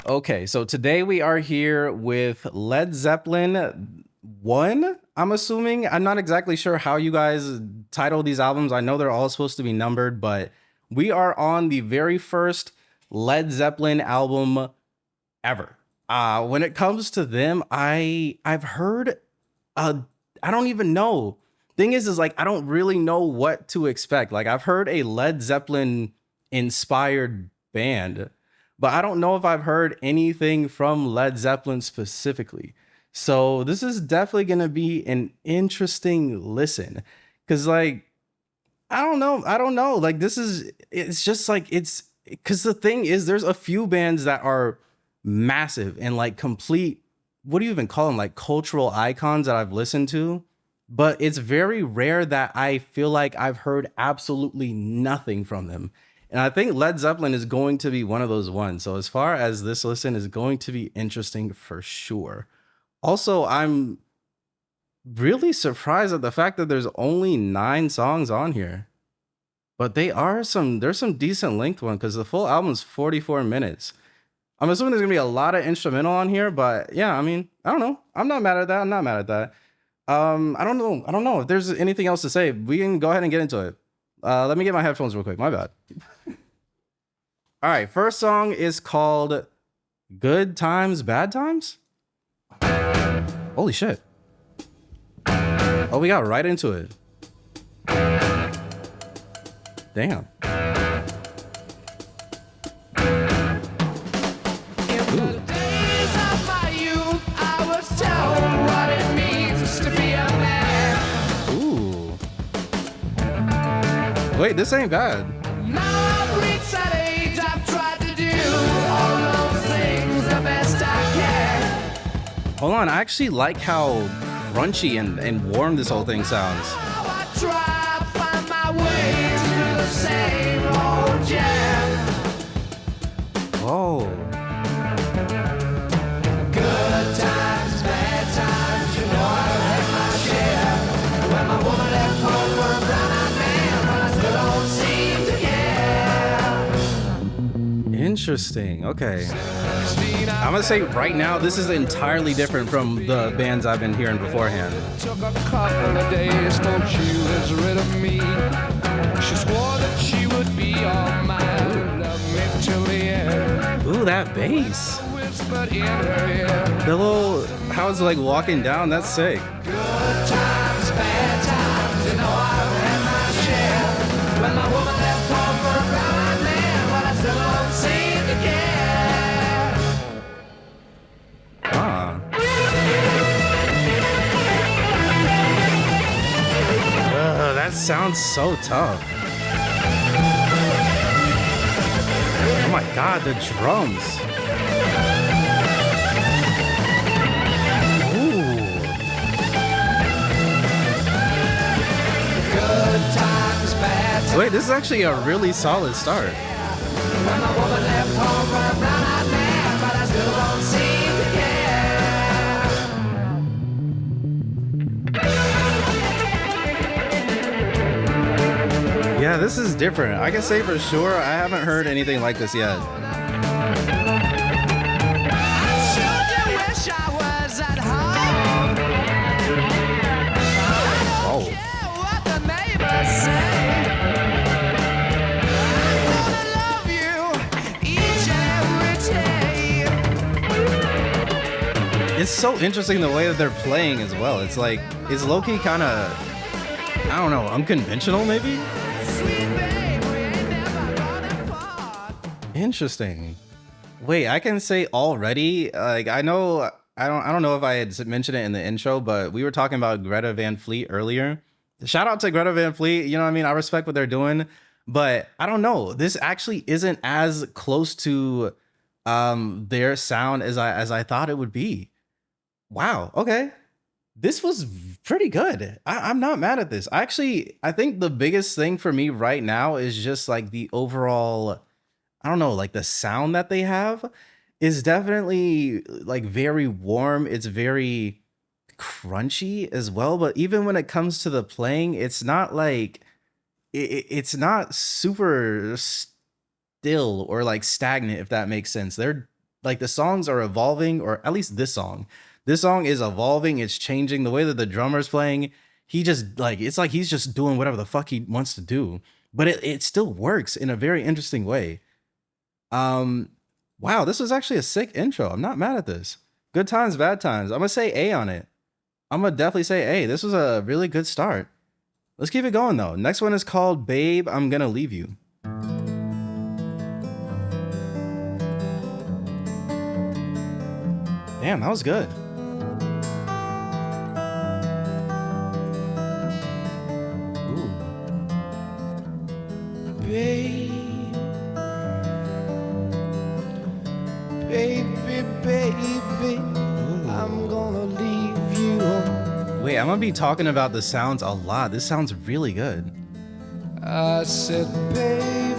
Okay, so today we are here with Led Zeppelin 1, I'm assuming. I'm not exactly sure how you guys title these albums. I know they're all supposed to be numbered, but we are on the very first Led Zeppelin album ever. When it comes to them, I've heard uh I don't even know. Thing is like I don't really know what to expect. Like I've heard a Led Zeppelin inspired band, but I don't know if I've heard anything from Led Zeppelin specifically. So this is definitely going to be an interesting listen cuz like I don't know. Like this is it's just like it's cuz the thing is there's a few bands that are massive and like complete, what do you even call them, like cultural icons that I've listened to, but it's very rare that I feel like I've heard absolutely nothing from them. And I think Led Zeppelin is going to be one of those ones. So as far as this listen is going to be interesting for sure. Also, I'm really surprised at the fact that there's only 9 songs on here. But there's some decent length one because the full album's 44 minutes. I'm assuming there's gonna be a lot of instrumental on here, but yeah, I mean, I don't know. I'm not mad at that. I'm not mad at that. I don't know. I don't know if there's anything else to say. We can go ahead and get into it. Let me get my headphones real quick. My bad. All right, first song is called Good Times, Bad Times? Holy shit. Oh, we got right into it. Damn. Ooh. Wait, this ain't bad. Now I've reached that age, I've tried to do all those things the best I can. Hold on, I actually like how crunchy and warm this whole thing sounds. I try to find my way to the same old jam. Whoa. Good times, bad times, you know I've had my share. When my woman left home for a brown-eyed man, but I still don't seem to care. Interesting. Okay. I'm gonna say right now, this is entirely different from the bands I've been hearing beforehand. Took a couple of days till she was rid of me. She swore that she would be all mine, love me till the end. Ooh, that bass. The little, how it's like walking down, that's sick. Good times, bad times, you know I've had my share. When my woman left home for a brown-eyed man, but I still don't seem to care. Ah. That sounds so tough. Oh my god, the drums. Wait, this is actually a really solid start. Yeah, this is different. I can say for sure I haven't heard anything like this yet. It's so interesting the way that they're playing as well. It's like, it's low-key kind of, I don't know, unconventional maybe? Interesting. Wait, I can say already, like I know, I don't know if I had mentioned it in the intro, but we were talking about Greta Van Fleet earlier. Shout out to Greta Van Fleet, you know what I mean? I respect what they're doing, but I don't know. This actually isn't as close to their sound as I thought it would be. Wow. Okay. This was pretty good. I'm not mad at this. I think the biggest thing for me right now is just like the overall, I don't know, like the sound that they have is definitely like very warm. It's very crunchy as well. But even when it comes to the playing, it's not like, it's not super still or like stagnant, if that makes sense. They're like the songs are evolving, or at least this song. This song is evolving, it's changing the way that the drummer's playing. He just like it's like he's just doing whatever the fuck he wants to do. But it still works in a very interesting way. Um wow, this was actually a sick intro. I'm not mad at this. Good times, bad times. I'm gonna say A on it. I'm gonna definitely say A. This was a really good start. Let's keep it going though. Next one is called Babe, I'm Gonna Leave You. Damn, that was good. Ooh. Babe, baby, baby, I'm gonna leave you. Wait, I'm gonna be talking about the sounds a lot. This sounds really good. I said, baby,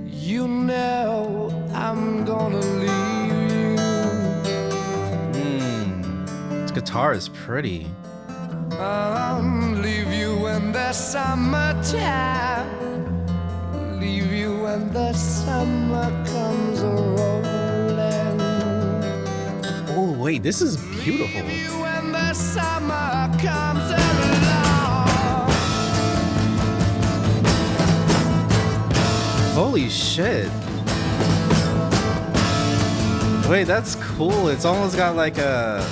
you know I'm gonna leave you. This guitar is pretty. Leave you when the summertime. Leave you when the summer comes rolling. Oh, wait, this is beautiful. Leave you when the summer comes along. Holy shit. Wait, that's cool. It's almost got like a,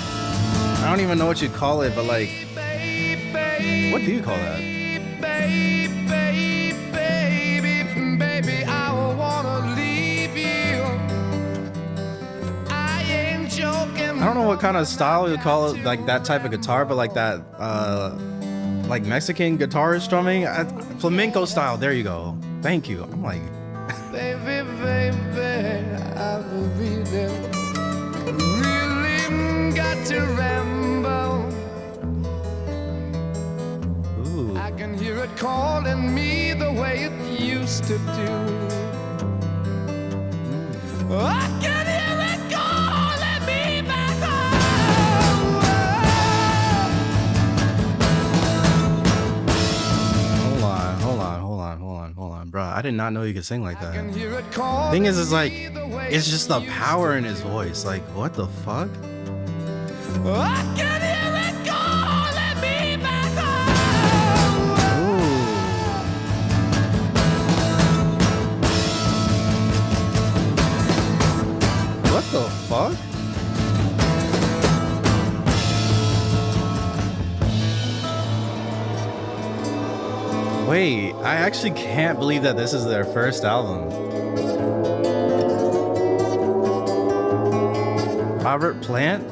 I don't even know what you'd call it, but like, what do you call that? Baby, I wanna leave you. I ain't joking. I don't know what kind of style you call it, like that type of guitar, but like that, like Mexican guitar strumming, flamenco style. There you go. Thank you. I'm like, baby, I really got to ramble. ooh. I can hear it calling me the way it used to do. I can hear it calling me back home. Hold on, bro. I did not know you could sing like I can that. hear it calling Thing is like, me the way it's just the it power in used his voice. Like, what the fuck? to. I can hear it calling me back home. Ooh. What the fuck? Wait, I actually can't believe that this is their first album. Robert Plant?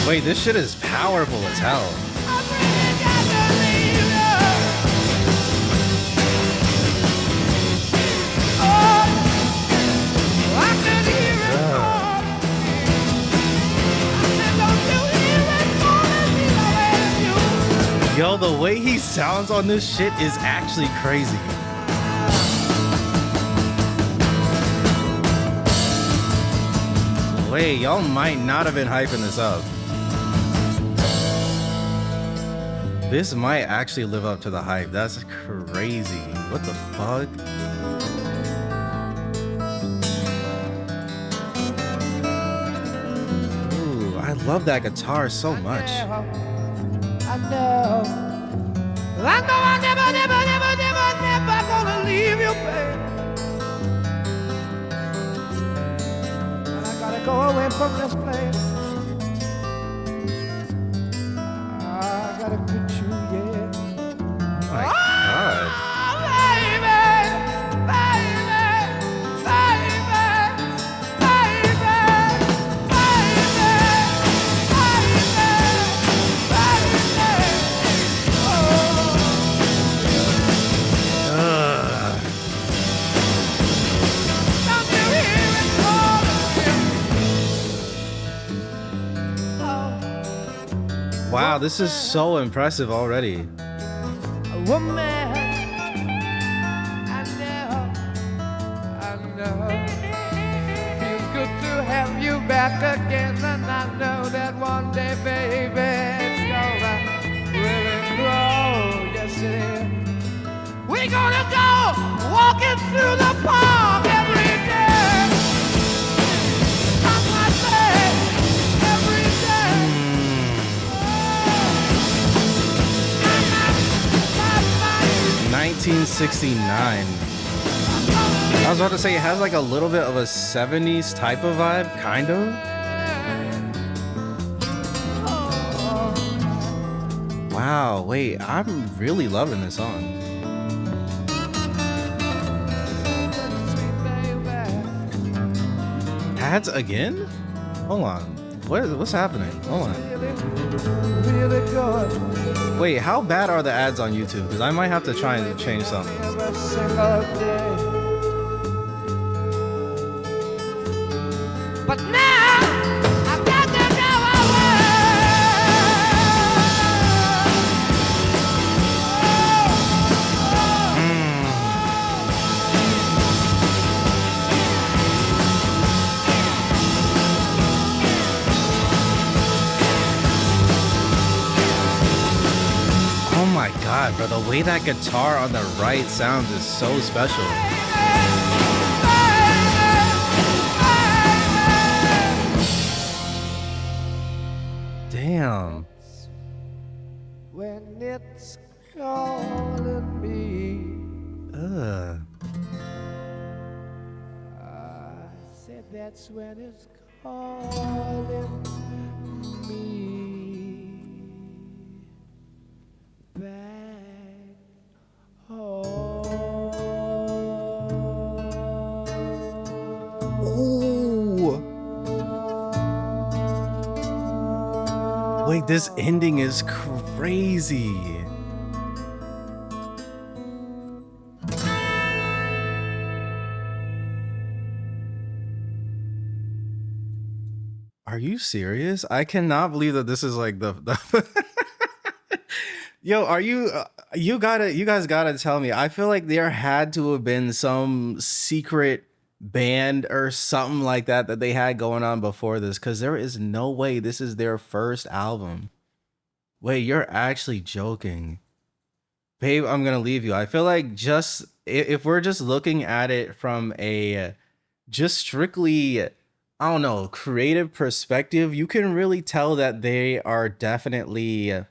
Wait, this shit is powerful as hell. Yo, the way he sounds on this shit is actually crazy. Wait, y'all might not have been hyping this up. This might actually live up to the hype. That's crazy. What the fuck? Ooh, I love that guitar so much. I know I'm never gonna leave you, babe. And I gotta go away from this place. I gotta quit you, yeah. My God. Wow, this is so impressive already. woman. I know. Feels good to have you back again, and I know that one day, baby, it's gonna really grow. Yes, it is. We're gonna go walking through the park every day. On my bed, every day. 1969. I was about to say it has like a little bit of a 70s type of vibe, kind of. Wow, wait, I'm really loving this song. Ads again? Hold on. What's happening? Hold on. Wait, how bad are the ads on YouTube? Because I might have to try and change something. But now I've got to go away. Oh my god, bro, the way that guitar on the right sounds is so special. Damn. When it's calling me, I said that's when it's calling me back home. Ooh. Wait, this ending is crazy. Are you serious? I cannot believe that this is like the Yo, are you you guys gotta tell me. I feel like there had to have been some secret band or something like that they had going on before this, because there is no way this is their first album. Wait, you're actually joking. Babe, I'm gonna leave you. I feel like just if we're just looking at it from a just strictly, I don't know, creative perspective, you can really tell that they are definitely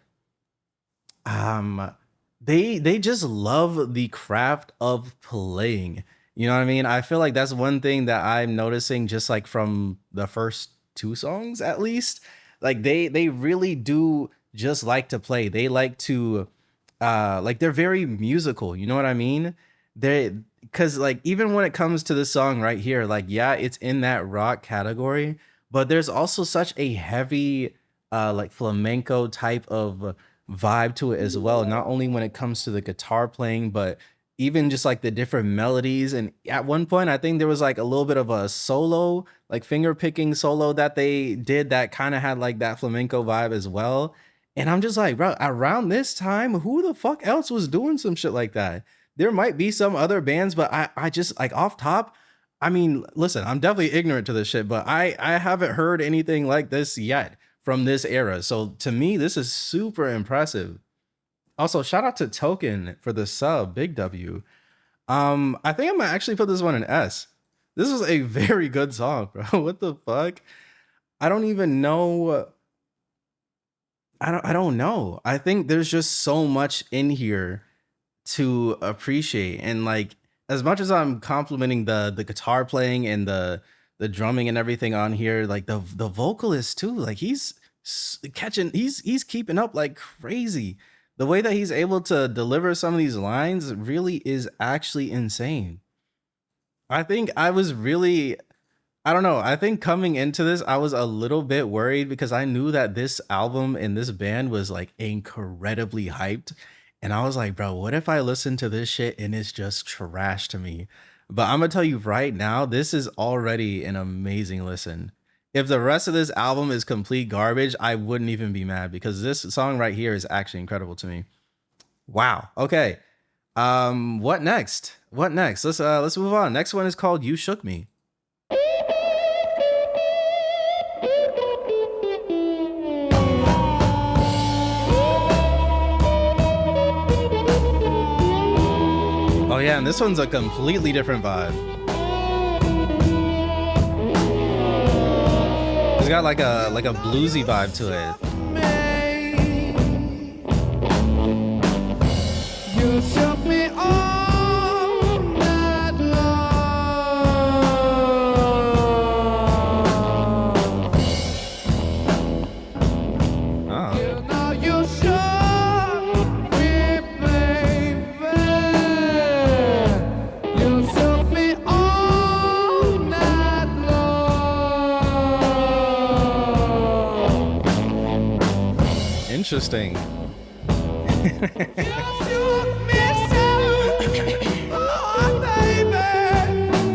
um they just love the craft of playing. You know what I mean? I feel like that's one thing that I'm noticing just like from the first two songs at least. Like they really do just like to play. They like to like they're very musical, you know what I mean? They, cuz like even when it comes to this song right here, like yeah, it's in that rock category, but there's also such a heavy like flamenco type of vibe to it as well, not only when it comes to the guitar playing, but even just like the different melodies. And at one point I think there was like a little bit of a solo, like finger picking solo that they did that kind of had like that flamenco vibe as well. And I'm just like, bro, around this time, who the fuck else was doing some shit like that? There might be some other bands, but I just like off top, I mean, listen, I'm definitely ignorant to this shit, but I haven't heard anything like this yet from this era. So to me, this is super impressive. Also, shout out to Token for the sub, big W. I think I'm gonna actually put this one in S. This is a very good song, bro. What the fuck? I don't even know. I don't know. I think there's just so much in here to appreciate. And like as much as I'm complimenting the guitar playing and the drumming and everything on here, like the vocalist too, like catching, he's keeping up like crazy. The way that he's able to deliver some of these lines really is actually insane. I think I was really, I don't know. I think coming into this, I was a little bit worried because I knew that this album and this band was like incredibly hyped. And I was like, bro, what if I listen to this shit and it's just trash to me? But I'm gonna tell you right now, this is already an amazing listen. If the rest of this album is complete garbage, I wouldn't even be mad because this song right here is actually incredible to me. Wow. Okay. What next? What next? Let's move on. Next one is called "You Shook Me." Oh yeah, and this one's a completely different vibe. It's got like a bluesy vibe to it. You shook me all night long. Oh. You know you shook me, baby. You shook me all night long. Interesting.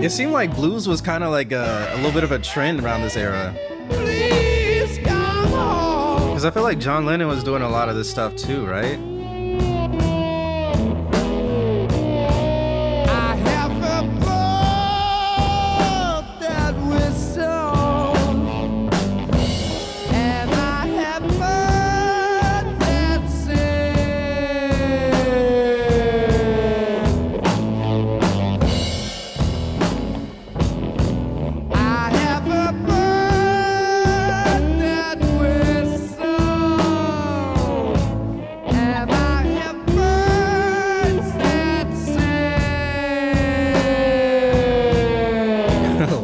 It seemed like blues was kind of like a little bit of a trend around this era. Because I feel like John Lennon was doing a lot of this stuff too, right? I have a boat that whistle, and I have birds that sing. I have a bird that whistle, and I have birds that sing.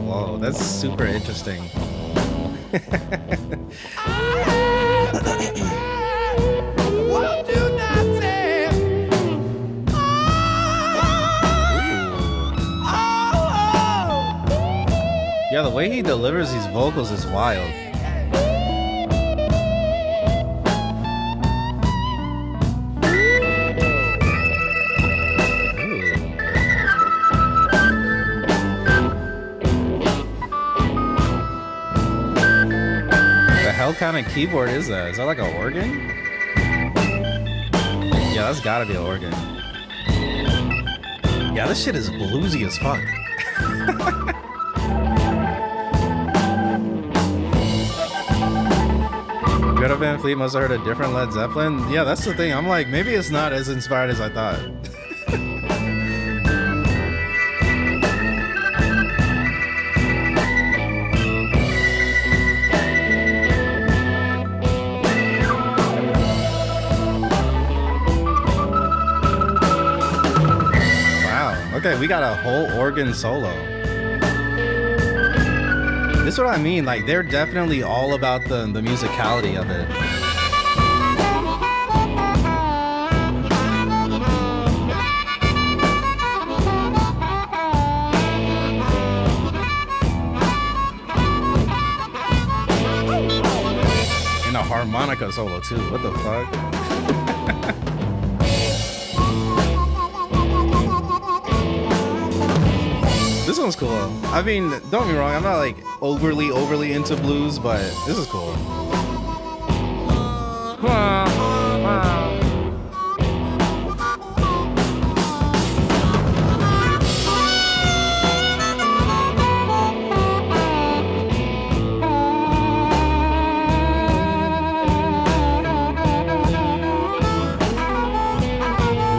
Whoa, that's super interesting. Won't do nothing. Yeah, the way he delivers these vocals is wild. The hell kind of keyboard is that? Is that like an organ? Yeah, that's gotta be an organ. Yeah, this shit is bluesy as fuck. Greta Van Fleet must have heard a different Led Zeppelin. Yeah, that's the thing. I'm like, maybe it's not as inspired as I thought. Wow. Okay, we got a whole organ solo. This is what I mean. Like, they're definitely all about the musicality of it. And a harmonica solo too. What the fuck? This one's cool. I mean, don't get me wrong, I'm not like overly into blues, but this is cool.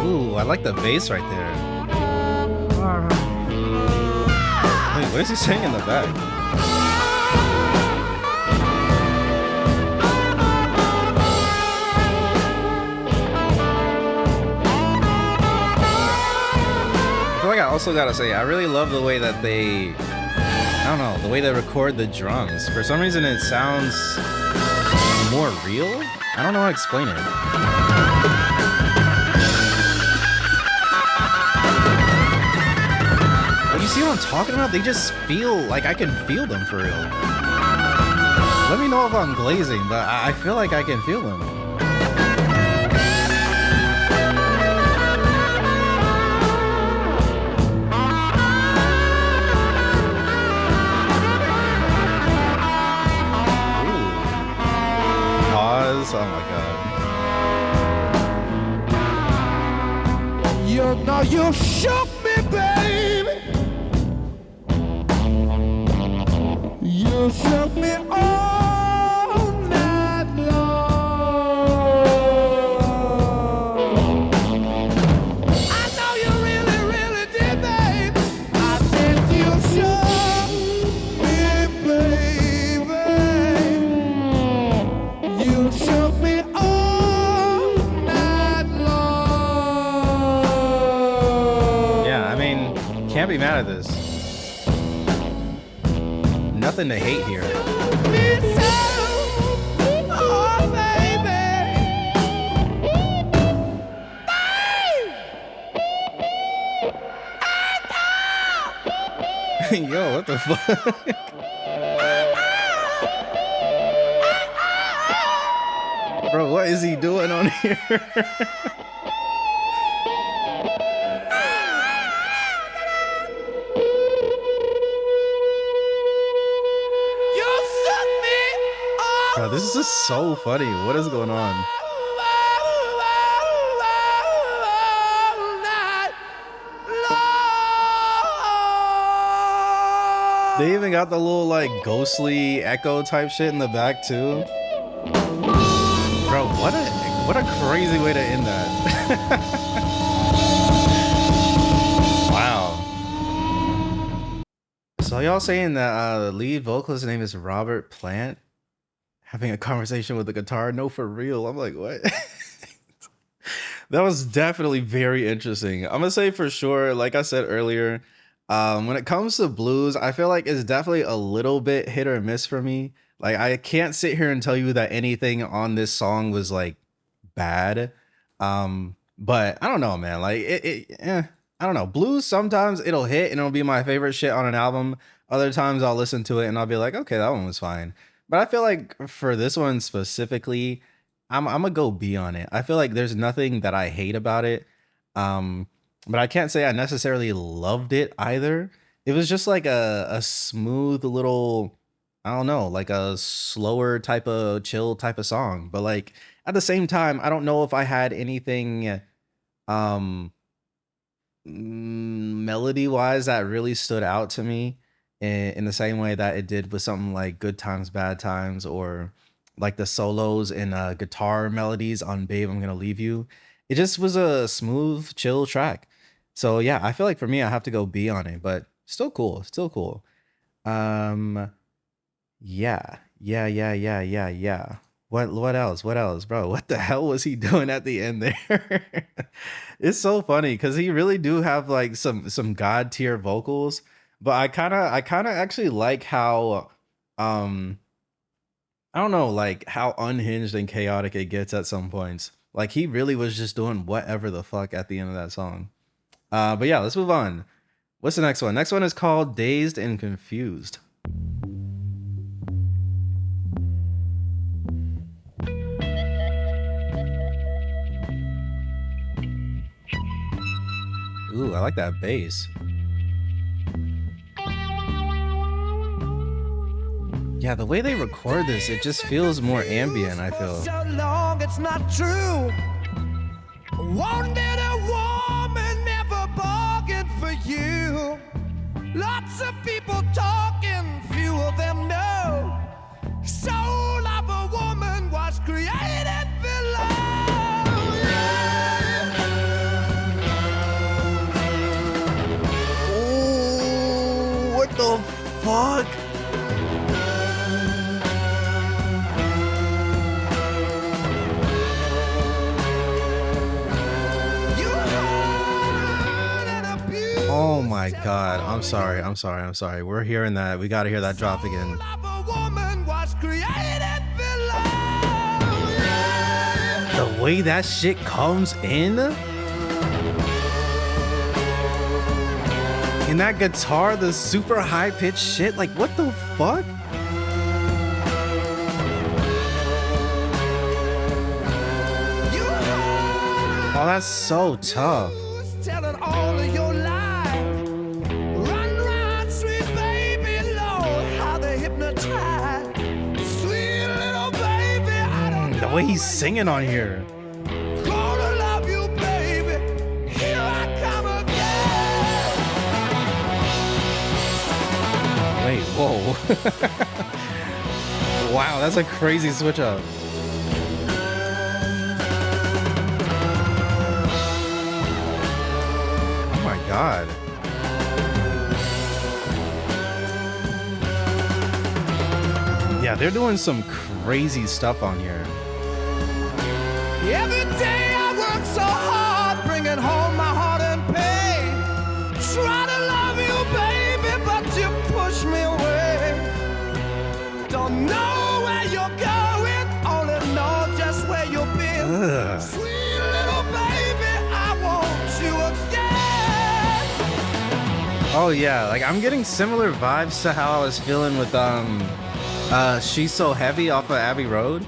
Ooh, I like the bass right there. Wait, what is he saying in the back? I feel like I also gotta say, I really love the way that they, I don't know, the way they record the drums. For some reason, it sounds more real. I don't know how to explain it. You see what I'm talking about? They just feel like I can feel them for real. Let me know if I'm glazing, but I feel like I can feel them. Ooh. Pause. Oh my god. You know you shook me, baby. You shook me all night long. I know you really, really did, babe. I said you shook me, baby. You shook me all night long. Yeah, I mean, can't be mad at this. Nothing to hate here. Me so, oh baby. Yo, what the fuck? Bro, what is he doing on here? You shook me all Bro, this is just so funny. What is going on? night long. They even got the little like ghostly echo type shit in the back too. Bro, what a crazy way to end that. Wow. So y'all saying that the lead vocalist's name is Robert Plant? Having a conversation with the guitar? No, for real. I'm like, what? That was definitely very interesting. I'm gonna say for sure, like I said earlier, when it comes to blues, I feel like it's definitely a little bit hit or miss for me. Like I can't sit here and tell you that anything on this song was like bad. But I don't know, man. Like I don't know. Blues, sometimes it'll hit and it'll be my favorite shit on an album. Other times I'll listen to it and I'll be like, okay, that one was fine. But I feel like for this one specifically, I'm gonna go B on it. I feel like there's nothing that I hate about it. But I can't say I necessarily loved it either. It was just like a smooth little, I don't know, like a slower type of chill type of song. But like at the same time, I don't know if I had anything melody wise that really stood out to me in the same way that it did with something like Good Times, Bad Times, or like the solos and guitar melodies on Babe, I'm Gonna Leave You. It just was a smooth, chill track. So yeah, I feel like for me, I have to go B on it, but still cool, still cool. Yeah. What else? What else, bro? What the hell was he doing at the end there? It's so funny because he really do have like some god tier vocals, but I kind of actually like how I don't know, like how unhinged and chaotic it gets at some points. Like he really was just doing whatever the fuck at the end of that song. But yeah, let's move on. What's the next one? Next one is called Dazed and Confused. Ooh, I like that bass. Yeah, the way they record this, it just feels more ambient, I feel. So long, it's not true. Wanted a woman, never bargained for you. Lots of people talking, few of them know. Soul of a woman was created below. Ooh, what the fuck? Oh my god, I'm sorry. We're hearing that. We gotta hear that drop again. The way that shit comes in? And that guitar, the super high pitched shit, like what the fuck? Oh, that's so tough. Telling all of your lies. Run, sweet baby, Lord, how they hypnotize. Sweet little baby, I don't know. The way he's singing on here. Gonna love you, baby. Here I Whoa. Wow, that's a crazy switch up. Oh my god. Yeah, they're doing some crazy stuff on here. Every day I work so hard, bringing home my heart and pain. Try to love you, baby, but you push me away. Don't know where you're going, only know just where you've been. Ugh. Sweet little baby, I want you again. Oh yeah, like I'm getting similar vibes to how I was feeling with She's So Heavy off of Abbey Road.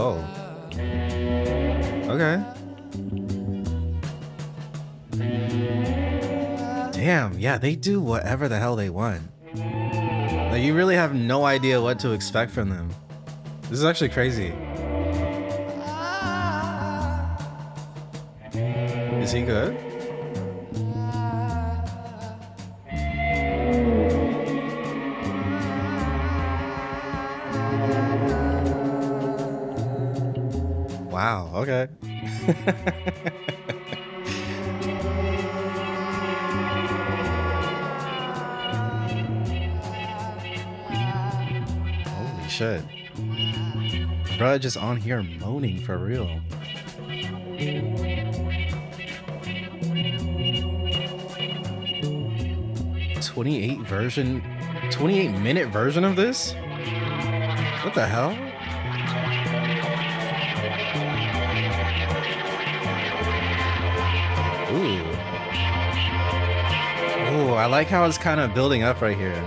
Oh. Okay. Damn, yeah, they do whatever the hell they want. Like you really have no idea what to expect from them. This is actually crazy. Is he good? Wow, okay. Holy shit. Bruh just on here moaning for real. '28 minute version of this? What the hell? Ooh. Ooh, I like how it's kind of building up right here.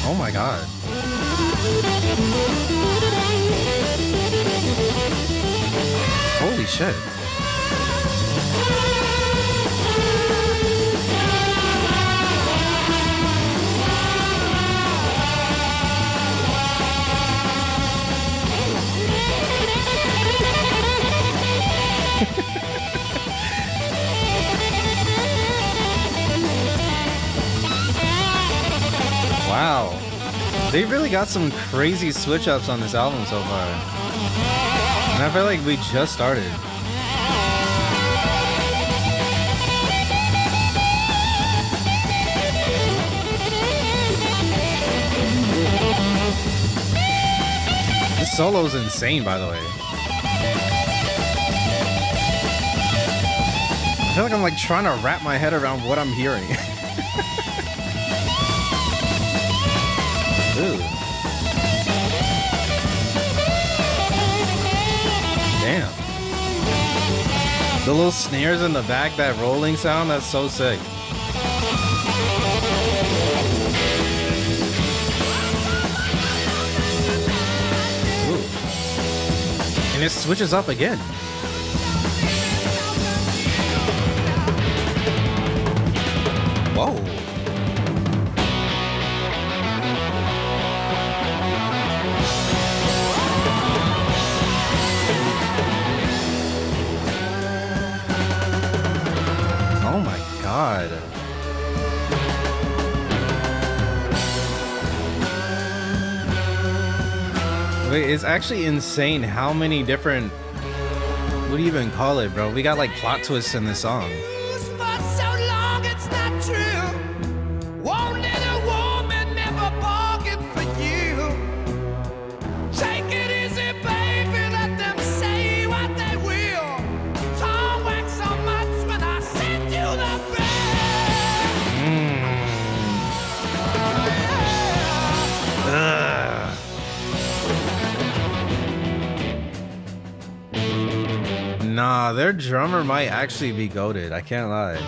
Oh my god. Holy shit. Wow. They really got some crazy switch ups on this album so far. And I feel like we just started. This solo's insane, by the way. I feel like I'm like trying to wrap my head around what I'm hearing. Ooh. Damn. The little snares in the back, that rolling sound, that's so sick. Ooh. And it switches up again. Whoa. Oh my god. Wait, it's actually insane how many different, what do you even call it, bro? We got like plot twists in this song. For so long it's not true. Won't let a woman never bargain for you. Take it easy, baby, let them say what they will. Don't wax so much when I send you the bill. Ugh. Nah, their drummer might actually be goated. I can't lie.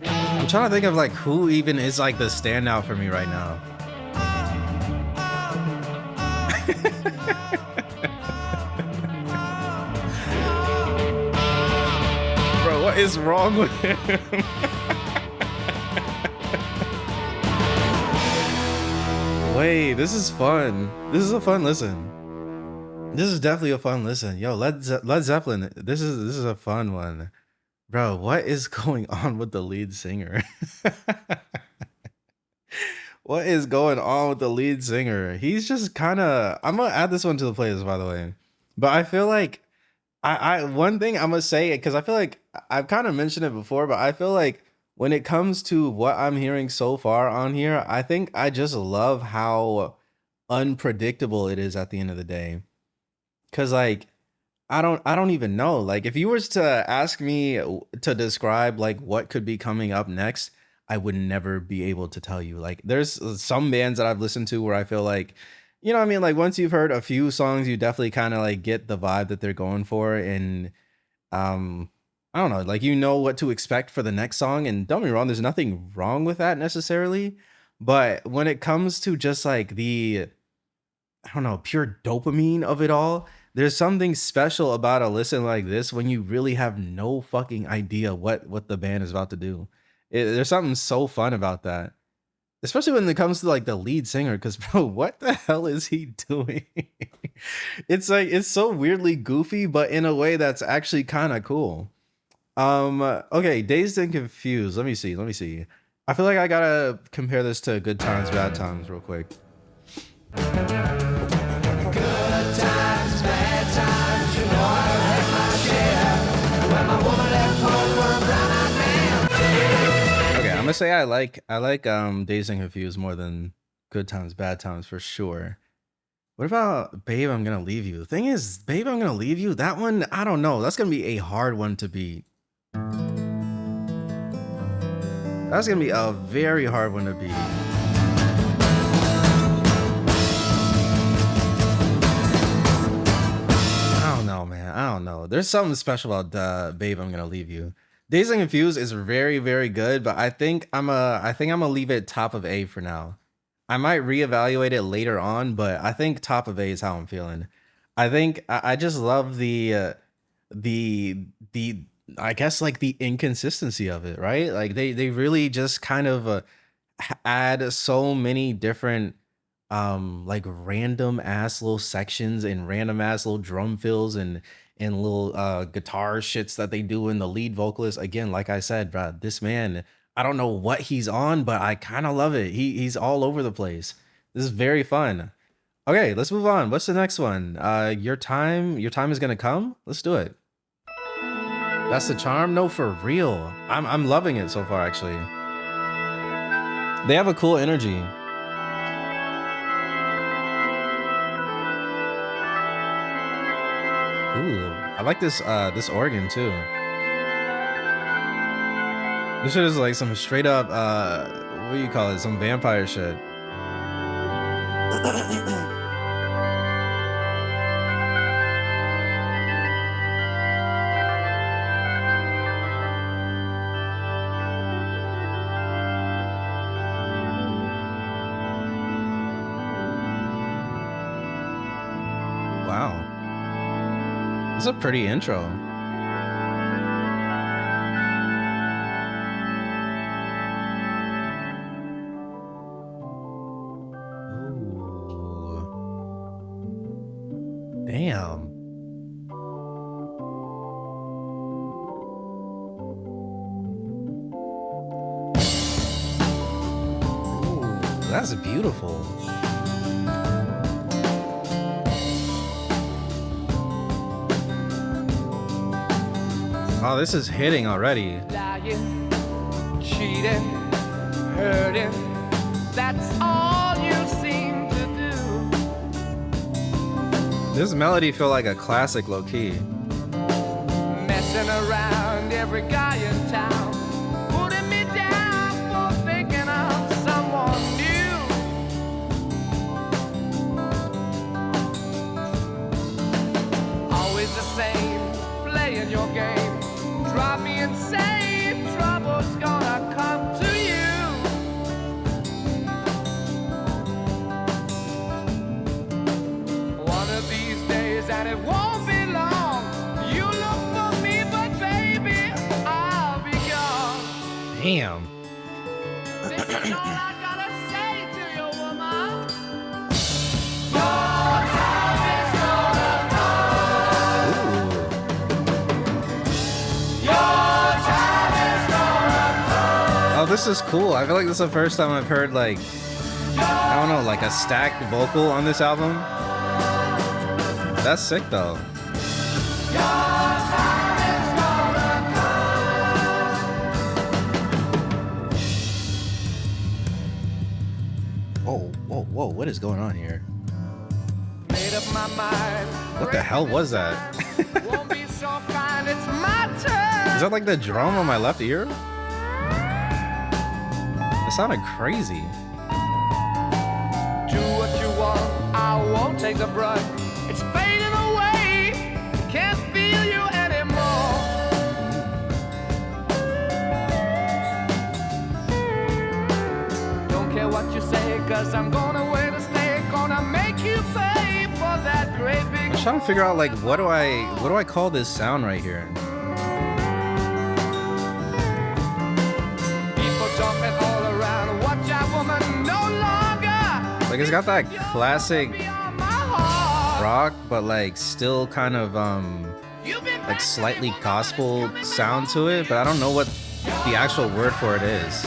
I'm trying to think of like who even is like the standout for me right now. Bro, what is wrong with him? Wait, this is fun. This is a fun listen. This is definitely a fun listen. Yo, Led Zeppelin. This is a fun one, bro. What is going on with the lead singer? What is going on with the lead singer? He's just kind of. I'm gonna add this one to the playlist, by the way. But I feel like I one thing I'm gonna say, because I feel like I've kind of mentioned it before, but I feel like when it comes to what I'm hearing so far on here, I think I just love how unpredictable it is at the end of the day. Cause like I don't even know. Like if you was to ask me to describe like what could be coming up next, I would never be able to tell you. Like there's some bands that I've listened to where I feel like, you know what I mean? Like once you've heard a few songs, you definitely kind of like get the vibe that they're going for. And um I don't know, like you know what to expect for the next song. And don't get me wrong, there's nothing wrong with that necessarily. But when it comes to just like the I don't know, pure dopamine of it all. There's something special about a listen like this when you really have no fucking idea what the band is about to do. There's something so fun about that, especially when it comes to like the lead singer. Because bro, what the hell is he doing? It's like it's so weirdly goofy, but in a way that's actually kind of cool. Okay, Dazed and Confused. Let me see. Let me see. I feel like I gotta compare this to Good Times, Bad Times real quick. Good times, bad times, you know I've had my share. When my woman left home for a brown-eyed man. Okay, I'm gonna say I like Dazed and Confused more than Good Times, Bad Times for sure. What about Babe, I'm Gonna Leave You? The thing is, Babe, I'm Gonna Leave You, that one, I don't know. That's gonna be a hard one to beat. That's gonna be a very hard one to beat. I don't know, man. I don't know. There's something special about Babe, I'm Gonna Leave You. Dazed and Confused is very, very good, but I think I'm gonna leave it top of A for now. I might reevaluate it later on, but I think top of A is how I'm feeling. I think I just love the I guess like the inconsistency of it, right? Like they really just kind of add so many different like random ass little sections and random ass little drum fills and little guitar shits that they do in the lead vocalist. Again, like I said, bro, this man, I don't know what he's on, but I kind of love it. He's all over the place. This is very fun. Okay, let's move on. What's the next one? Your time is gonna come. Let's do it. That's the charm. No, for real. I'm loving it so far. Actually, they have a cool energy. Ooh, I like this organ too. This shit is like some straight up what do you call it? Some vampire shit. Wow. It's a pretty intro. Ooh. Damn. Ooh, that's beautiful. Oh, this is hitting already. Lying, cheating, hurting, that's all you seem to do. This melody feel like a classic low key. Messing around every guy in town, putting me down for thinking of someone new. Always the same, playing your game. Drive me insane, trouble's gonna come to you. One of these days, and it won't be long, you look for me, but baby, I'll be gone. Damn. This is all I gotta say to you, woman. this is cool. I feel like this is the first time I've heard like, I don't know, like a stacked vocal on this album. That's sick though. Whoa, whoa, whoa, what is going on here? Made up my mind. What the hell was that? Won't be so fine, it's my turn. Is that like the drum on my left ear? It sounded crazy. Do what you want, I won't take the brunt. It's fading away, can't feel you anymore. Don't care what you say, cause I'm gonna wait to stay. Gonna make you pay for that great big. I'm trying to figure out like what do I call this sound right here? People jumping all around, watch out woman no longer. Like it's got that classic rock, but like still kind of like slightly gospel sound to it, but I don't know what the actual word for it is.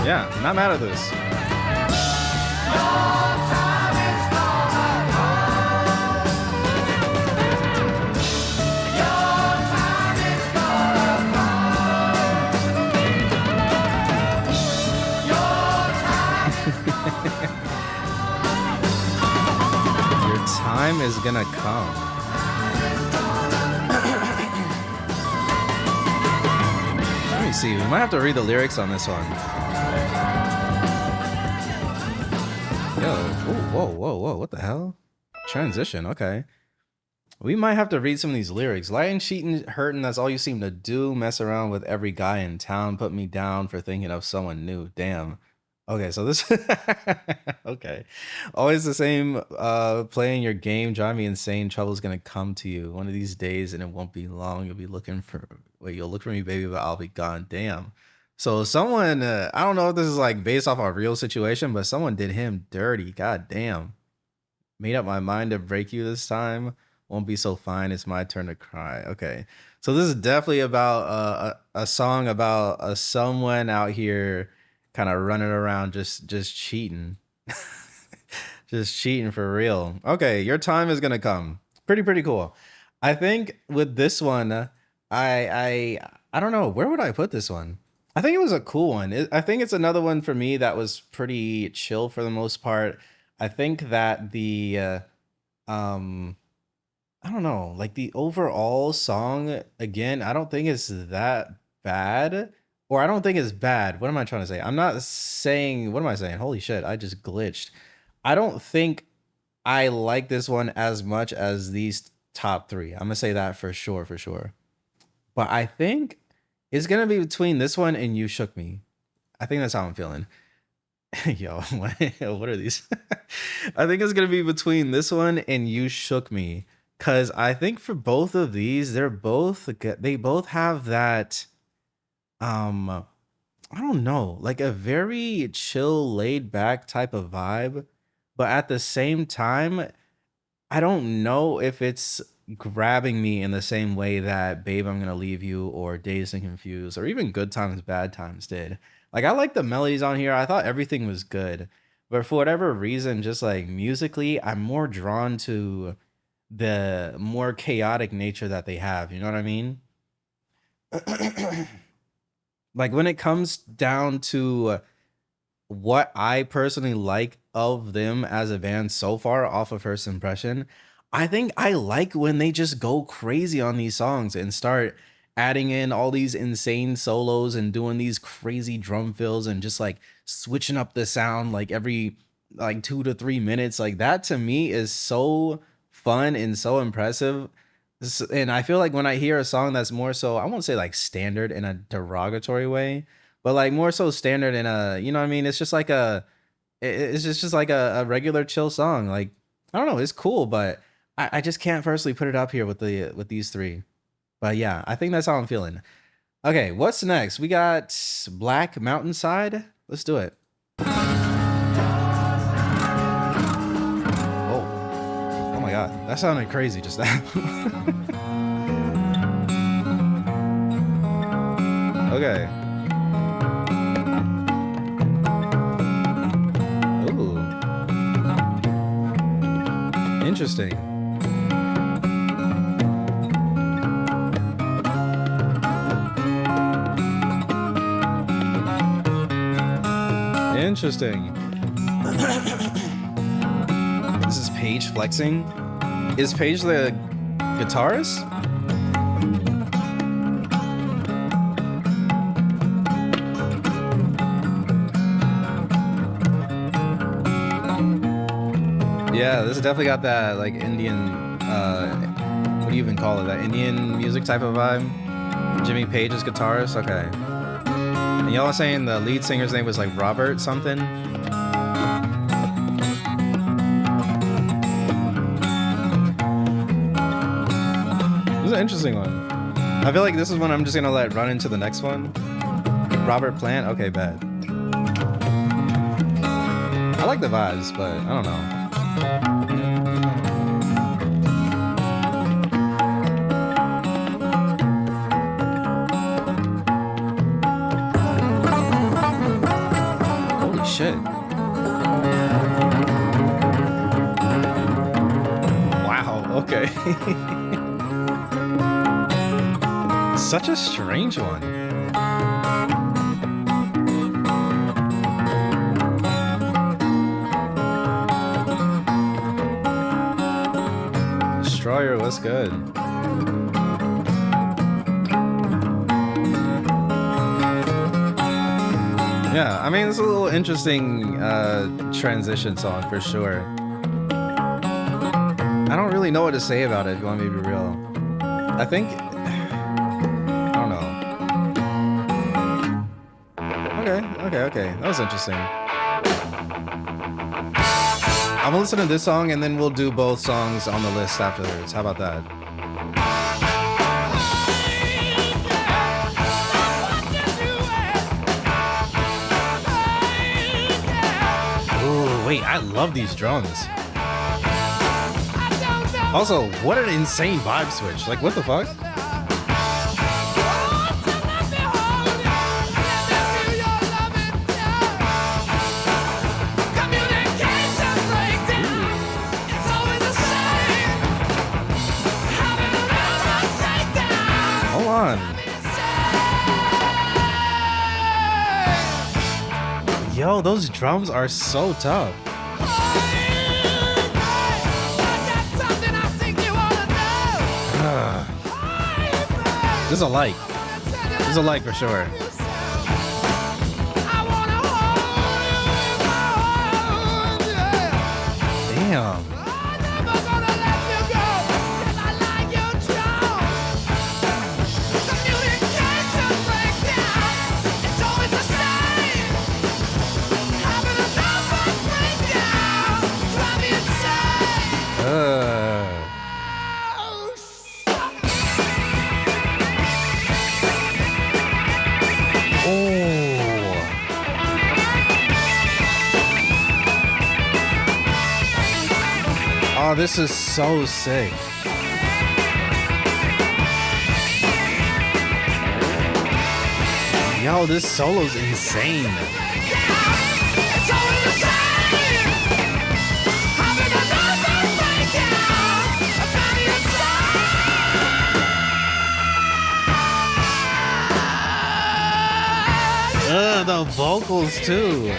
Yeah, not mad at this. Your time is gonna come. Let me see. We might have to read the lyrics on this one. Yo, ooh, whoa, whoa, whoa, what the hell? Transition, okay. We might have to read some of these lyrics. Lying, cheating, hurting, that's all you seem to do. Mess around with every guy in town. Put me down for thinking of someone new. Damn. Okay, so this... okay. Always the same, playing your game. Drive me insane. Trouble's gonna come to you. One of these days, and it won't be long. You'll be looking for... Wait, you'll look for me, baby, but I'll be gone. Damn. So someone, I don't know if this is like based off a real situation, but someone did him dirty. God damn. Made up my mind to break you this time. Won't be so fine. It's my turn to cry. Okay. So this is definitely about a song about someone out here kind of running around just cheating. Just cheating for real. Okay, your time is gonna come. Pretty cool. I think with this one, I don't know, where would I put this one? I think it was a cool one. I think it's another one for me that was pretty chill for the most part. I think that the I don't know, like the overall song again, I don't think it's that bad, or I don't think it's bad. What am I trying to say? I'm not saying, what am I saying? Holy shit, I just glitched. I don't think I like this one as much as these top three. I'm gonna say that for sure. But I think it's gonna be between this one and You Shook Me. I think that's how I'm feeling. Yo, what are these? I think it's gonna be between this one and You Shook Me. Cause I think for both of these, they both have that I don't know, like a very chill, laid back type of vibe. But at the same time, I don't know if it's grabbing me in the same way that Babe, I'm Gonna Leave You or Dazed and Confused or even Good Times, Bad Times did. Like, I like the melodies on here. I thought everything was good. But for whatever reason, just like musically, I'm more drawn to the more chaotic nature that they have. You know what I mean? Like, when it comes down to what I personally like of them as a band so far off of First Impression, I think I like when they just go crazy on these songs and start adding in all these insane solos and doing these crazy drum fills and just like switching up the sound like every like 2 to 3 minutes. Like, that to me is so fun and so impressive. And I feel like when I hear a song that's more so, I won't say like standard in a derogatory way, but like more so standard in a, you know what I mean? It's just like It's just like a regular chill song. Like I don't know, it's cool, but I just can't personally put it up here with these three. But yeah, I think that's how I'm feeling. Okay, what's next? We got Black Mountainside. Let's do it. Oh, oh my god, that sounded crazy just now. Okay. Ooh. Interesting. Interesting. This is Paige flexing. Is Paige the guitarist? Yeah, this has definitely got that like Indian, what do you even call it? That Indian music type of vibe. Jimmy Page is guitarist. Okay. And y'all are saying the lead singer's name was like Robert something? This is an interesting one. I feel like this is one I'm just gonna let run into the next one. Robert Plant? Okay, bad. I like the vibes, but I don't know. Holy shit. Wow, okay. Such a strange one. Destroyer, what's good? Yeah, I mean, it's a little interesting transition song for sure. I don't really know what to say about it, if you want me to be real. I think... I don't know. Okay. That was interesting. I'm gonna listen to this song and then we'll do both songs on the list afterwards. How about that? Ooh, wait, I love these drums. Also, what an insane vibe switch. Like, what the fuck? Hold on. Yo, those drums are so tough. This is a like. This is a like for sure. Damn. Oh, this is so sick. Yo, this solo's insane. The vocals too.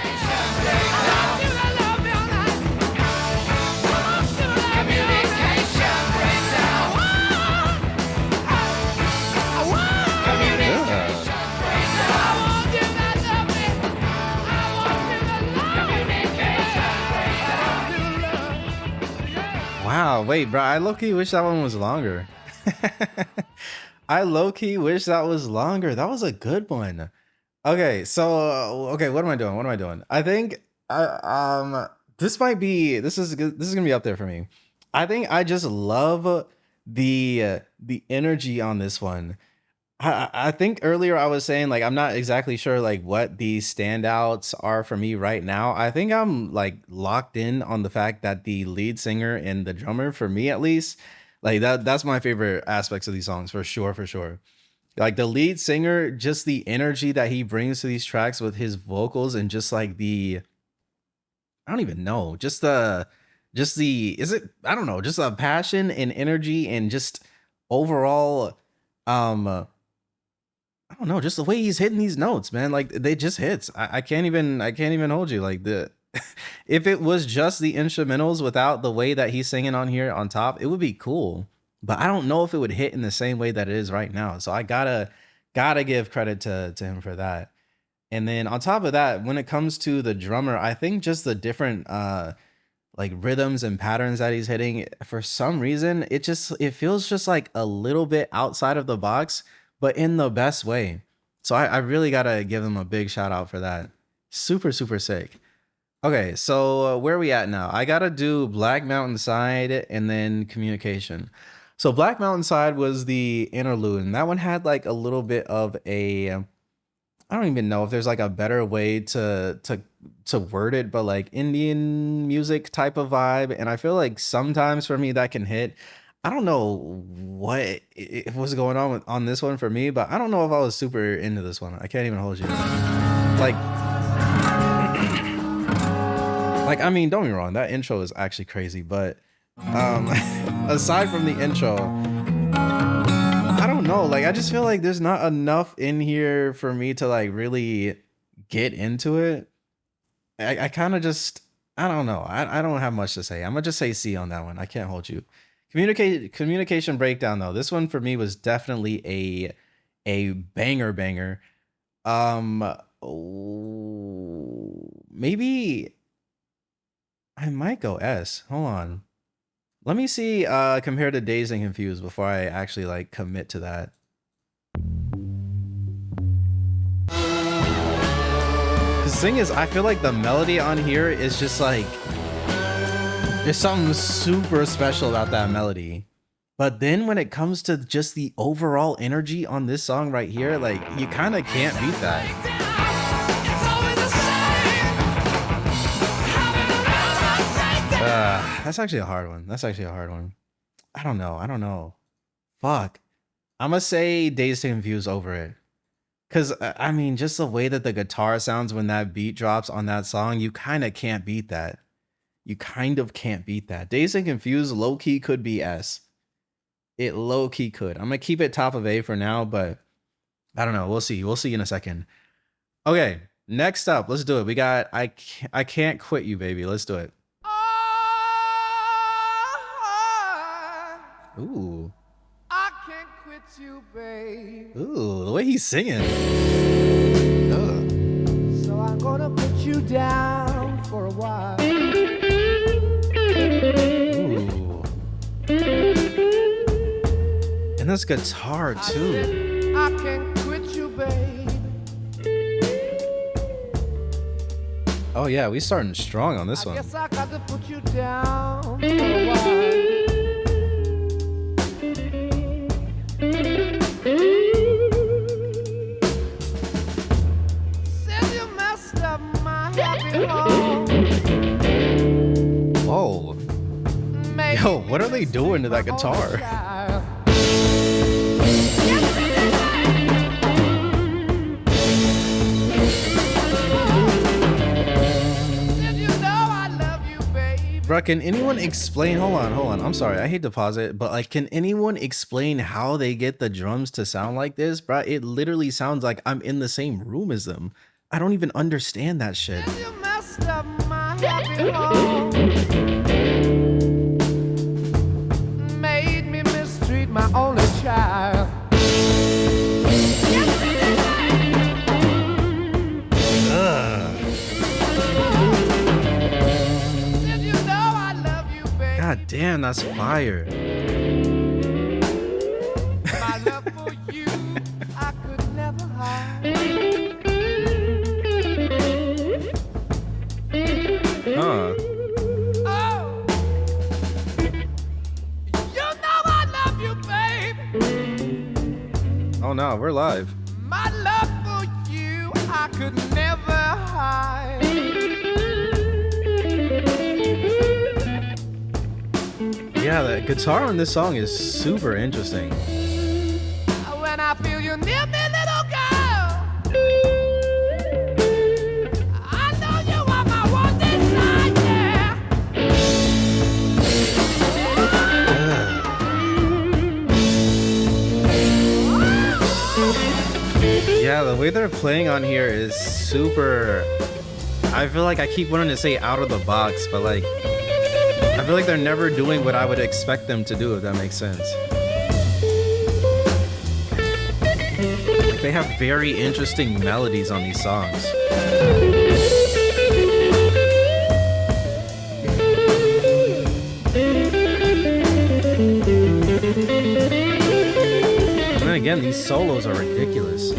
Wow, wait, bro, I low-key wish that one was longer. I low-key wish that was longer. That was a good one. Okay, so okay, what am I doing? I think This might be this is gonna be up there for me. I think I just love the energy on this one. I think earlier I was saying like I'm not exactly sure like what the standouts are for me right now. I think I'm like locked in on the fact that the lead singer and the drummer, for me at least, like that's my favorite aspects of these songs for sure, for sure. Like the lead singer, just the energy that he brings to these tracks with his vocals and just like the I don't even know, just the is it I don't know, just a passion and energy and just overall I don't know, just the way he's hitting these notes, man. Like they just hits. I can't even hold you. Like the if it was just the instrumentals without the way that he's singing on here on top, it would be cool. But I don't know if it would hit in the same way that it is right now. So I gotta give credit to him for that. And then on top of that, when it comes to the drummer, I think just the different like rhythms and patterns that he's hitting, for some reason it feels just like a little bit outside of the box, but in the best way. So I really gotta give him a big shout out for that. Super super sick. Okay, so where are we at now? I gotta do Black Mountain Side and then Communication. So Black Mountain Side was the interlude, and that one had like a little bit of a I don't even know if there's like a better way to word it, but like Indian music type of vibe. And I feel like sometimes for me that can hit. I don't know what it was going on on this one for me, but I don't know if I was super into this one. I can't even hold you. Like, like I mean, don't get me wrong, that intro is actually crazy, but aside from the intro, I don't know. Like, I just feel like there's not enough in here for me to like really get into it. I kind of just, I don't know. I don't have much to say. I'm gonna just say C on that one. I can't hold you. Communication breakdown though. This one for me was definitely a banger. Maybe I might go S. Hold on. Let me see compared to Dazed and Confused before I actually like commit to that. Cause the thing is, I feel like the melody on here is just like there's something super special about that melody. But then when it comes to just the overall energy on this song right here, like you kind of can't beat that. That's actually a hard one. That's actually a hard one. I don't know. Fuck. I'm gonna say Dazed and Confused over it. Cause I mean, just the way that the guitar sounds when that beat drops on that song, you kind of can't beat that. You kind of can't beat that. Dazed and Confused low key could be S. It low key could. I'm gonna keep it top of A for now, but I don't know. We'll see. We'll see in a second. Okay, next up, let's do it. We got I Can't Quit You, baby. Let's do it. Ooh. I can't quit you, babe. Ooh, the way he's singing. Ugh. So I'm gonna put you down for a while. Ooh. And this guitar too. I can't quit you, babe. Oh yeah, we starting strong on this one. Guess I got to put you down for a while. Whoa. Yo, what are they doing to that guitar? Bruh, can anyone explain? Hold on. I'm sorry. I hate to pause it, but like, can anyone explain how they get the drums to sound like this? Bruh, it literally sounds like I'm in the same room as them. I don't even understand that shit. Made me mistreat my only child. God damn, that's fire. My love for you, I could never hide. we're live. My love for you, I could never hide. Yeah, the guitar on this song is super interesting. When I feel you near me, little girl, I know you are my one desire, yeah. Yeah, the way they're playing on here is super. I feel like I keep wanting to say out of the box, but like, I feel like they're never doing what I would expect them to do, if that makes sense. Like, they have very interesting melodies on these songs. And then again, these solos are ridiculous.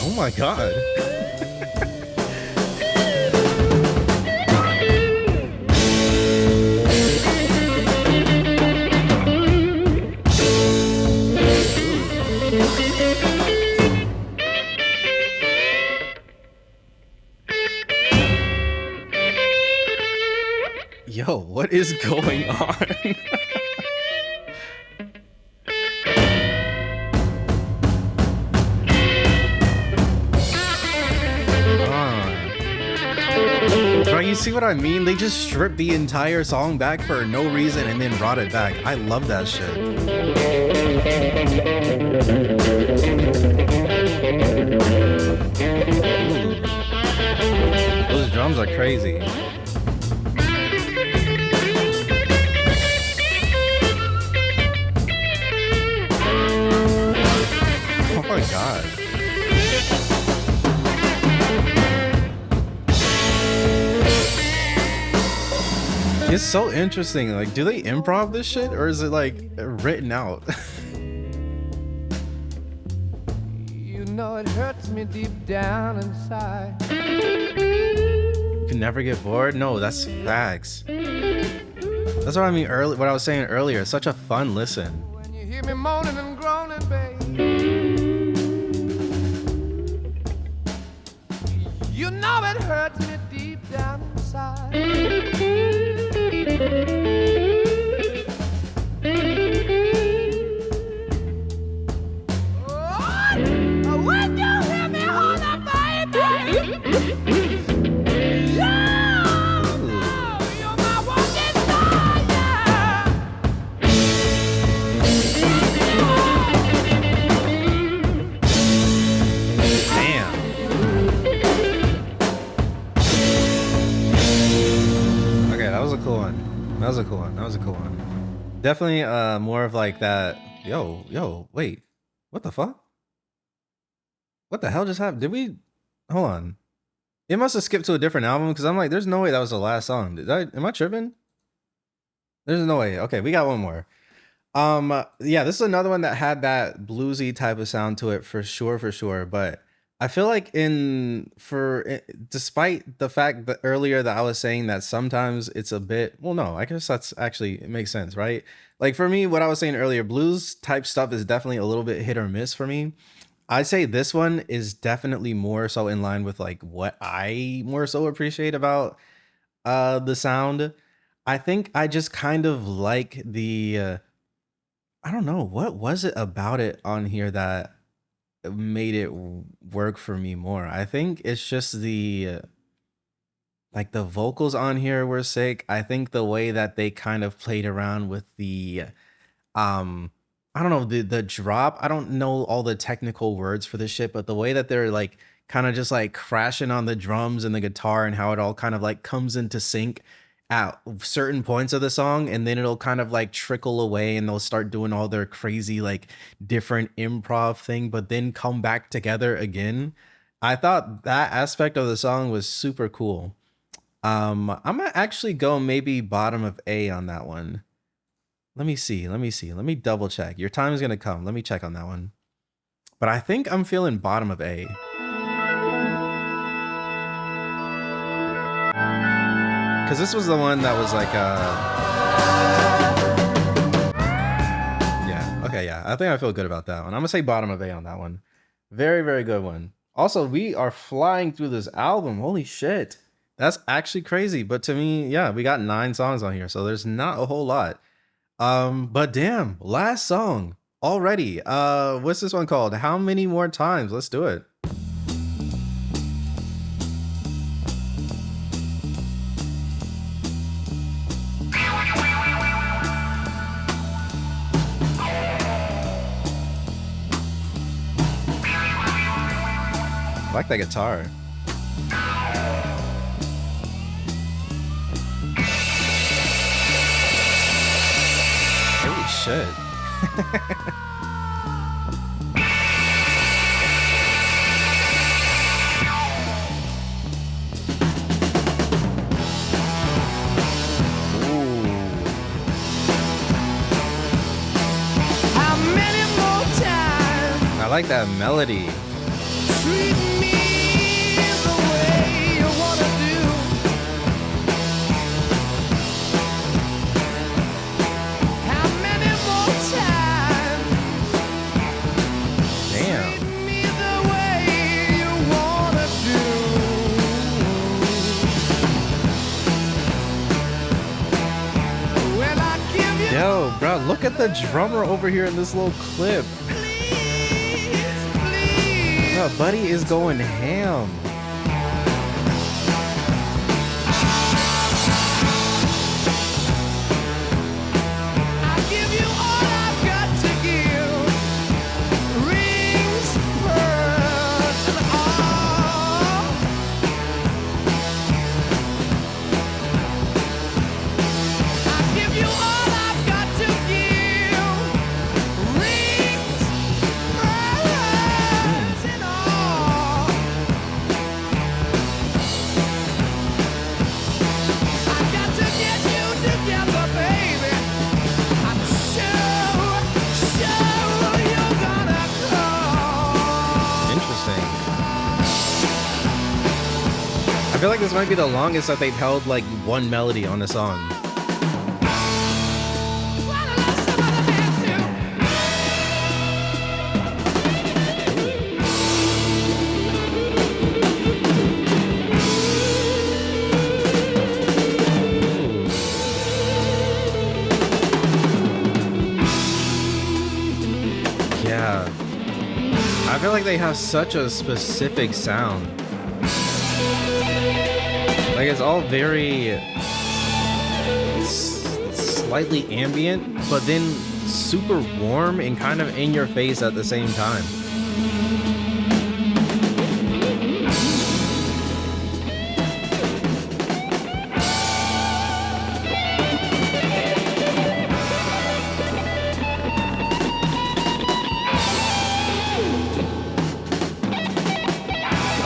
Oh my god. Yo, what is going on? Bro, you see what I mean? They just stripped the entire song back for no reason and then brought it back. I love that shit. Ooh. Those drums are crazy. Oh my god. It's so interesting. Like, do they improv this shit or is it like written out? You know it hurts me deep down inside. You can never get bored? No, that's facts. That's what I mean earlier. What I was saying earlier. It's such a fun listen. When you hear me moaning and groaning, babe, you know it hurts me deep down inside. Oh, when you hear me holler, baby, you're my one desire. Damn. Okay, that was a cool one. That was a cool one. That was a cool one. Definitely more of like that. Yo, wait. What the fuck? What the hell just happened? Did we hold on? It must have skipped to a different album because I'm like, there's no way that was the last song. Am I tripping? There's no way. Okay, we got one more. Yeah, this is another one that had that bluesy type of sound to it for sure. But I feel like despite the fact that earlier that I was saying that sometimes it's a bit, well, no, I guess that's actually, it makes sense, right? Like for me, what I was saying earlier, blues type stuff is definitely a little bit hit or miss for me. I'd say this one is definitely more so in line with like what I more so appreciate about the sound. I think I just kind of like the I don't know, what was it about it on here that made it work for me more. I think it's just the like the vocals on here were sick. I think the way that they kind of played around with the um I don't know, the drop. I don't know all the technical words for this shit, but the way that they're like kind of just like crashing on the drums and the guitar and how it all kind of like comes into sync at certain points of the song, and then it'll kind of like trickle away and they'll start doing all their crazy like different improv thing but then come back together again. I thought that aspect of the song was super cool. I'm gonna actually go maybe bottom of A on that one. Let me see. Let me double check. Your time is gonna come. Let me check on that one. But I think I'm feeling bottom of A. Because this was the one that was like yeah, okay, yeah. I think I feel good about that one. I'm gonna say bottom of A on that one. Very, very good one. Also, we are flying through this album. Holy shit. That's actually crazy. But to me, yeah, we got 9 songs on here, so there's not a whole lot. But damn, last song already. What's this one called? How Many More Times? Let's do it. I like that guitar. Holy shit. Ooh. How many more times I like that melody. treat me the way you wanna do? How many more times Damn. treat me the way you wanna do? When I give you Yo, bro, look at the drummer over here in this little clip. please, please. Bro, Buddy is going ham. I give you all I've got to give. Rings, pearls, and all. I give you all I've got to give. Rings, pearls, and all. I got to get you together, baby. I'm sure you're gonna come. Interesting. I feel like this might be the longest that they've held like one melody on a song. Wanna love some other man too? Yeah. I feel like they have such a specific sound. Like it's all very slightly ambient, but then super warm and kind of in your face at the same time.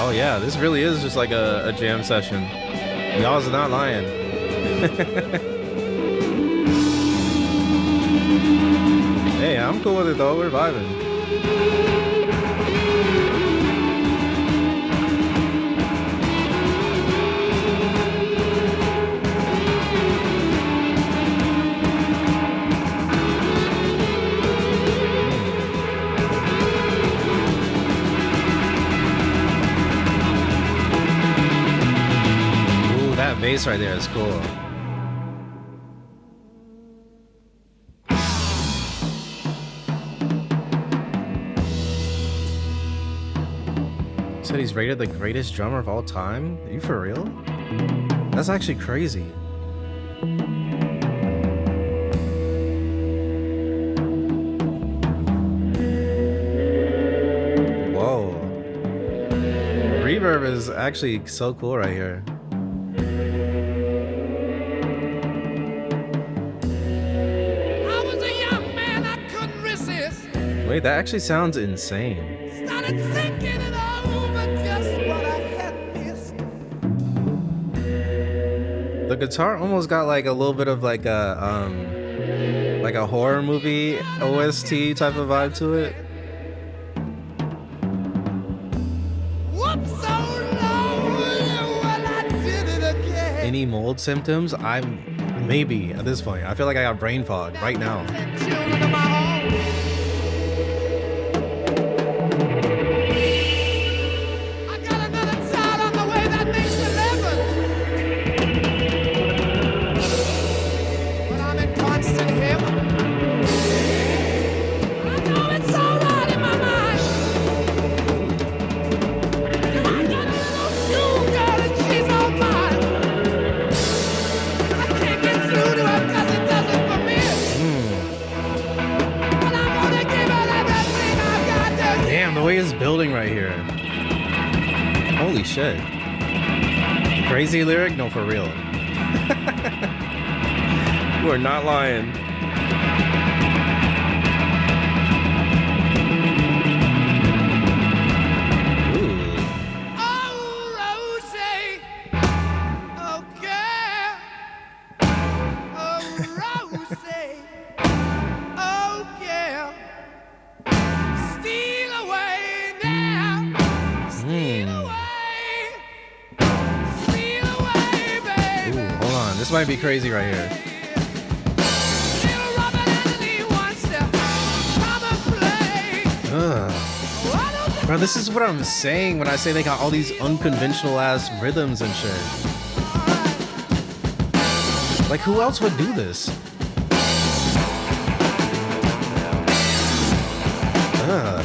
Oh yeah, this really is just like a jam session. Y'all's not lying. Hey, I'm cool with it though. We're vibing. Ooh, that bass right there is cool. Said he's rated the greatest drummer of all time? Are you for real? That's actually crazy. Whoa. Reverb is actually so cool right here. I was a young man, I couldn't resist. Wait, that actually sounds insane. Started thinking it over, just what I had missed. The guitar almost got like a little bit of like a horror movie OST type of vibe to it. Whoops, so low, well, I did it again. any mold symptoms, I'm maybe at this point. I feel like I got brain fog right now. Children of my own. I got another child on the way that makes 11. But I'm in constant heaven. I know it's alright in my mind. 'Cause I got a little schoolgirl and she's all mine. I can't get through to her 'cause it doesn't for me. But I'm gonna give her everything I've got to give. Damn, the way it's building right here. Holy shit. Crazy lyric? No, for real. You are not lying. Ooh. Oh, Rosie, oh girl, oh Rosie, oh girl, steal away now, steal away, baby. Ooh, hold on. This might be crazy right here. Little Robert Anthony wants to come and play. Ugh. Why don't you Bro, this is what I'm saying when I say they got all these unconventional ass rhythms and shit. Like, who else would do this? Ugh.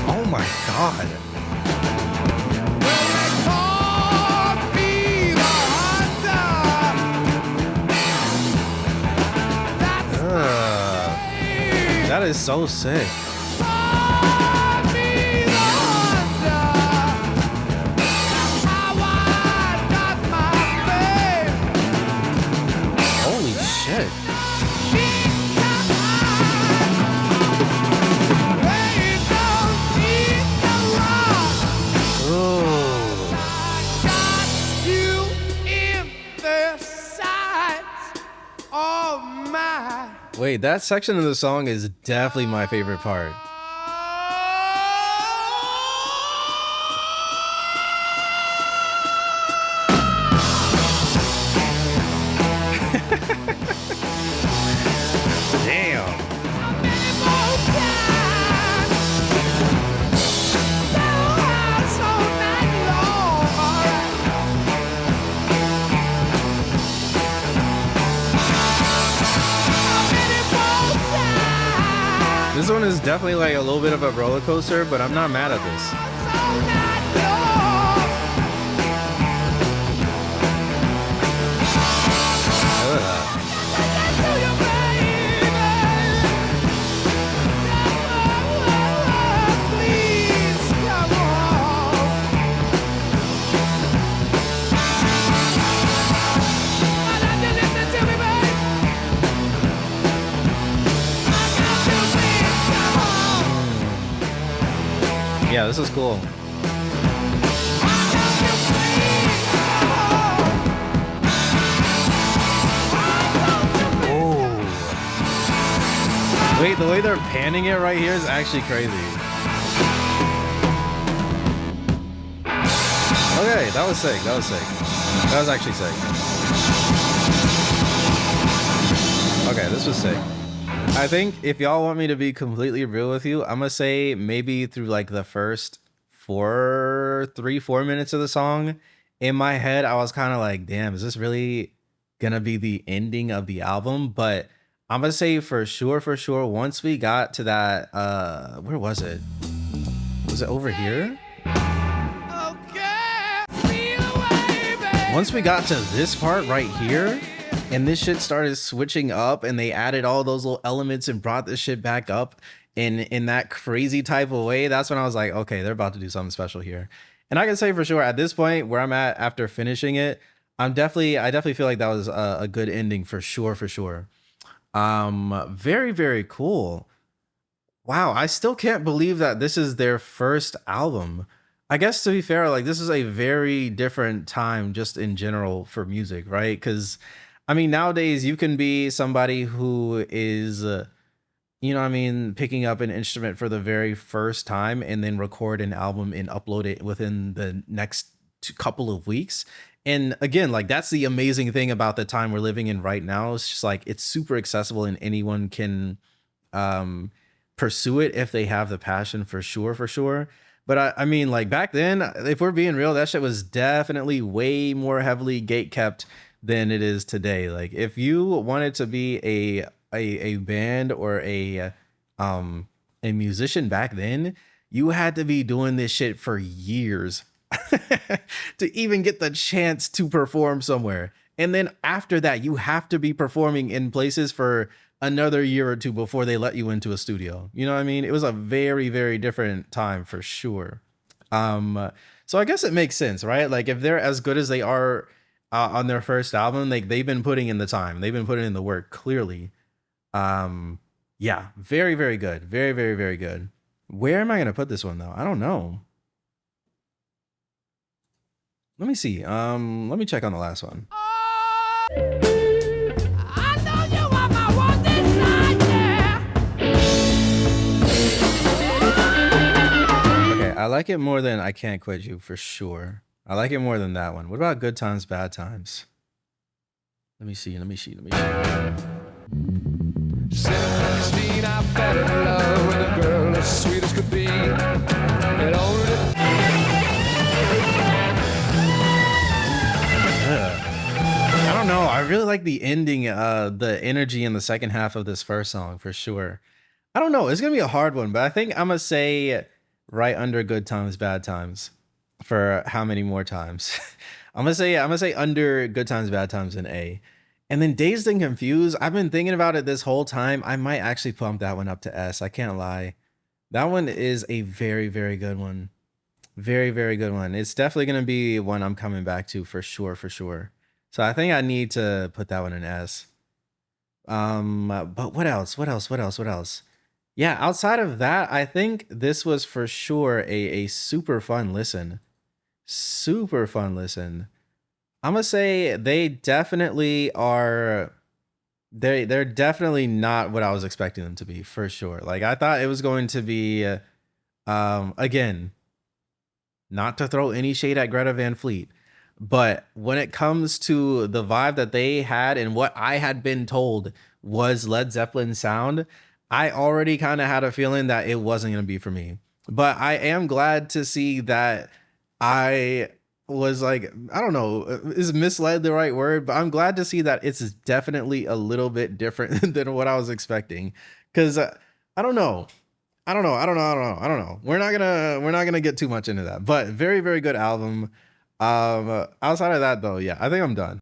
Oh my god. Well, they call me the hunter. That's That is so sick. call me the hunter. That's how I got my fame. Holy shit. Ain't no need to run. Ooh. I got you in the sights of my. Wait, that section of the song is definitely my favorite part. Damn. This one is definitely like a little bit of a roller coaster, but I'm not mad at this. Ugh. Yeah, this is cool. Oh. Wait, the way they're panning it right here is actually crazy. Okay, that was sick. That was sick. That was actually sick. Okay, this was sick. I think if y'all want me to be completely real with you, I'm gonna say maybe through like the first 4 minutes of the song, in my head, I was kind of like, damn, is this really gonna be the ending of the album? But I'm gonna say for sure, once we got to that, where was it? Was it over here? Once we got to this part right here, and this shit started switching up, and they added all those little elements and brought this shit back up in that crazy type of way, that's when I was like, okay, they're about to do something special here. And I can say for sure at this point where I'm at after finishing it, I definitely feel like that was a good ending for sure. Very, very cool. Wow, I still can't believe that this is their first album. I guess to be fair, like this is a very different time just in general for music, right? Because I mean, nowadays you can be somebody who is, you know what I mean, picking up an instrument for the very first time and then record an album and upload it within the next couple of weeks. And again, like that's the amazing thing about the time we're living in right now. It's just like it's super accessible and anyone can um pursue it if they have the passion, for sure, for sure. But I mean, like back then, if we're being real, that shit was definitely way more heavily gate kept than it is today. Like if you wanted to be a band or a musician back then, you had to be doing this shit for years to even get the chance to perform somewhere. And then after that, you have to be performing in places for another year or two before they let you into a studio. You know what I mean? It was a very, very different time for sure. So I guess it makes sense, right? Like if they're as good as they are on their first album, like they've been putting in the time, they've been putting in the work clearly. Yeah, very, very good. Very, very, very good. Where am I going to put this one though? I don't know. Let me see. Let me check on the last one. I know you are my one desire. Okay, I like it more than I Can't Quit You for sure. I like it more than that one. What about Good Times, Bad Times? Let me see. Sitting on the street, I fell in love with a girl as sweet as could be. It only I don't know. I really like the ending, the energy in the second half of this first song for sure. I don't know. It's gonna be a hard one, but I think I'm gonna say right under Good Times, Bad Times. For how many more times? I'm gonna say under Good Times, Bad Times in A. And then Dazed and Confused. I've been thinking about it this whole time. I might actually pump that one up to S. I can't lie. That one is a very, very good one. Very, very good one. It's definitely gonna be one I'm coming back to for sure, for sure. So I think I need to put that one in S. But what else? What else? What else? What else? Yeah, outside of that, I think this was for sure a super fun listen. Super fun listen. I'm gonna say they definitely are. They're definitely not what I was expecting them to be for sure. Like I thought it was going to be, again, not to throw any shade at Greta Van Fleet, but when it comes to the vibe that they had and what I had been told was Led Zeppelin sound, I already kind of had a feeling that it wasn't going to be for me. But I am glad to see that I was like, I don't know, is misled the right word? But I'm glad to see that it's definitely a little bit different than what I was expecting. Because I don't know. I don't know. We're not gonna get too much into that. But very, very good album. Outside of that though, yeah, I think I'm done.